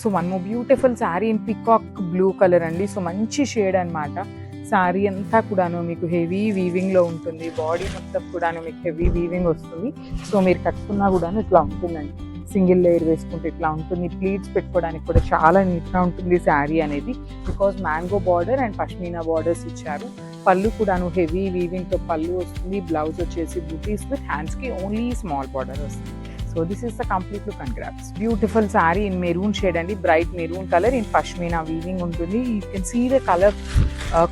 So one more beautiful sari in peacock blue colour అండి. So మంచి shade అనమాట. శారీ అంతా కూడాను మీకు హెవీ వీవింగ్లో ఉంటుంది. బాడీ మొత్తం కూడాను మీకు హెవీ వీవింగ్ వస్తుంది. సో మీరు కట్టుకున్నా కూడాను ఇట్లా ఉంటుందండి. సింగిల్ లేయర్ వేసుకుంటే ఇట్లా ఉంటుంది. ప్లీట్స్ పెట్టుకోవడానికి కూడా చాలా నీట్గా ఉంటుంది శారీ అనేది. Because mango border and pashmina borders ఇచ్చారు. పళ్ళు కూడాను హెవీ వీవింగ్తో పళ్ళు వస్తుంది. బ్లౌజ్ వచ్చేసి బూటీస్ విత్ హ్యాండ్స్కి ఓన్లీ స్మాల్ బార్డర్ వస్తుంది. So this is the complete look and grabs. Beautiful saree in maroon shade and bright maroon color in pashmina weaving untundi. You can see the color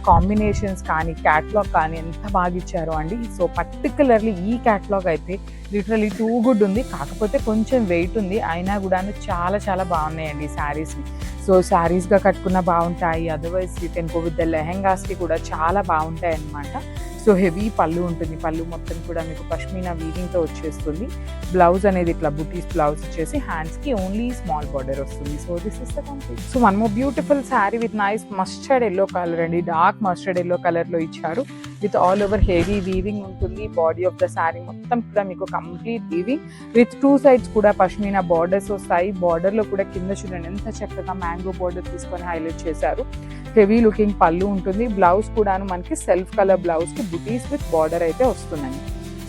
combinations kaani catalog kaani enta baga icharu andi. So particularly ee catalog aithe literally too good undi. Kakapothe koncham weight undi aina gudanu chaala chaala baagunnayandi sarees ni. So sarees ga kattukuna baaguntayi. Otherwise you can go with the lehengas ki kuda chaala baaguntayi annamata. So heavy పళ్ళు ఉంటుంది. పళ్ళు మొత్తం కూడా మీకు పష్మీనా వీవింగ్తో వచ్చేస్తుంది. Blouse అనేది ఇట్లా బుటీస్ బ్లౌజ్ వచ్చేసి హ్యాండ్స్కి ఓన్లీ స్మాల్ బార్డర్ వస్తుంది. So this is the complete. So one more beautiful sari with nice mustard yellow colour అండి. డార్క్ మస్టర్డ్ ఎల్లో కలర్లో ఇచ్చారు. With all over heavy weaving ఉంటుంది. బాడీ ఆఫ్ ద శారీ మొత్తం కూడా మీకు complete weaving with two sides కూడా pashmina borders వస్తాయి. బార్డర్లో కూడా కింద చూడండి ఎంత చక్కగా మ్యాంగో బార్డర్ తీసుకొని హైలైట్ చేశారు. హెవీ లుకింగ్ పళ్ళు ఉంటుంది. బ్లౌజ్ కూడాను మనకి సెల్ఫ్ కలర్ బ్లౌజ్కి బుటీస్ విత్ బార్డర్ అయితే వస్తుందండి.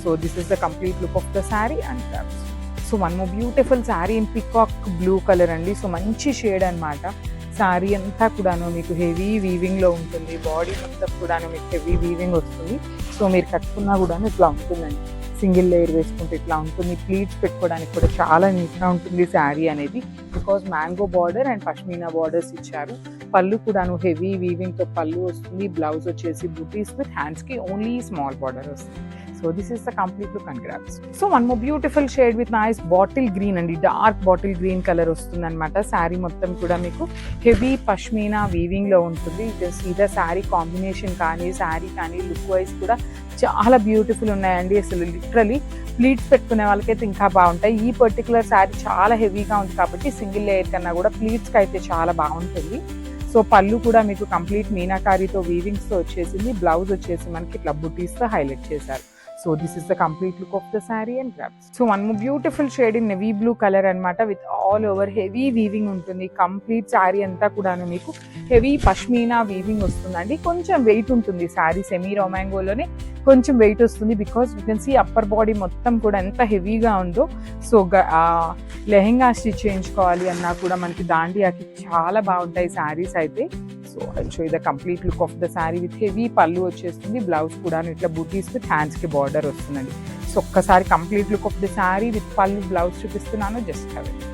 So this is the complete look of the sari and crafts. So one more beautiful sari in peacock blue colour అండి. సో మంచి షేడ్ అనమాట. శారీ అంతా కూడాను మీకు హెవీ వీవింగ్లో ఉంటుంది. బాడీ మొత్తం కూడాను మీకు హెవీ వీవింగ్ వస్తుంది. సో మీరు కట్టుకున్నా కూడాను ఇట్లా ఉంటుందండి. సింగిల్ లేయర్ వేసుకుంటే ఇట్లా ఉంటుంది. ప్లీట్స్ పెట్టుకోవడానికి కూడా చాలా నీట్గా ఉంటుంది శారీ అనేది. Because mango border and pashmina borders ఇచ్చారు. పళ్ళు కూడాను హెవీ వీవింగ్తో పళ్ళు వస్తుంది. బ్లౌజ్ వచ్చేసి బూటీస్ విత్ హ్యాండ్స్కి ఓన్లీ స్మాల్ బార్డర్ వస్తుంది. So this is the complete look and grabs. So one more beautiful shade with nice bottle green అండి. డార్క్ బాటిల్ గ్రీన్ కలర్ వస్తుంది అనమాట. శారీ మొత్తం కూడా మీకు హెవీ పష్మీనా వీవింగ్లో ఉంటుంది. సీదా శారీ కాంబినేషన్ కానీ శారీ కానీ లుక్ వైజ్ కూడా చాలా బ్యూటిఫుల్ ఉన్నాయండి. అసలు లిటరలీ ప్లీట్స్ పెట్టుకునే వాళ్ళకైతే ఇంకా బాగుంటాయి. ఈ పర్టికులర్ శారీ చాలా హెవీగా ఉంది కాబట్టి సింగిల్ లేయర్ కన్నా కూడా ప్లీట్స్కి అయితే చాలా బాగుంటుంది. సో పళ్ళు కూడా మీకు కంప్లీట్ మీనాకారీతో వీవింగ్స్తో వచ్చేసింది. బ్లౌజ్ వచ్చేసి మనకి ఇట్లా బుటీస్తో హైలైట్ చేశారు. So this is the complete look of the sari and grabs. So one more beautiful shade in navy blue colour అనమాట. With all over heavy weaving ఉంటుంది. కంప్లీట్ శారీ అంతా కూడాను మీకు హెవీ పష్మీనా వీవింగ్ వస్తుందండి. కొంచెం వెయిట్ ఉంటుంది శారీ. సెమీ రోమాంగోలోనే కొంచెం వెయిట్ వస్తుంది. Because you can see upper body మొత్తం కూడా ఎంత హెవీగా ఉందో. సో లెహెంగా స్టిచ్ చేయించుకోవాలి అన్నా కూడా మనకి దాండియాకి చాలా బాగుంటాయి శారీస్ అయితే. So I show you the complete look of the sari with heavy పళ్ళు వచ్చేస్తుంది. బ్లౌజ్ కూడా ఇట్లా బూటీస్ విత్ హ్యాండ్స్కి బార్డర్ వస్తుందండి. సో ఒక్కసారి complete look of the sari with పళ్ళు బ్లౌజ్ చూపిస్తున్నాను. Just have it.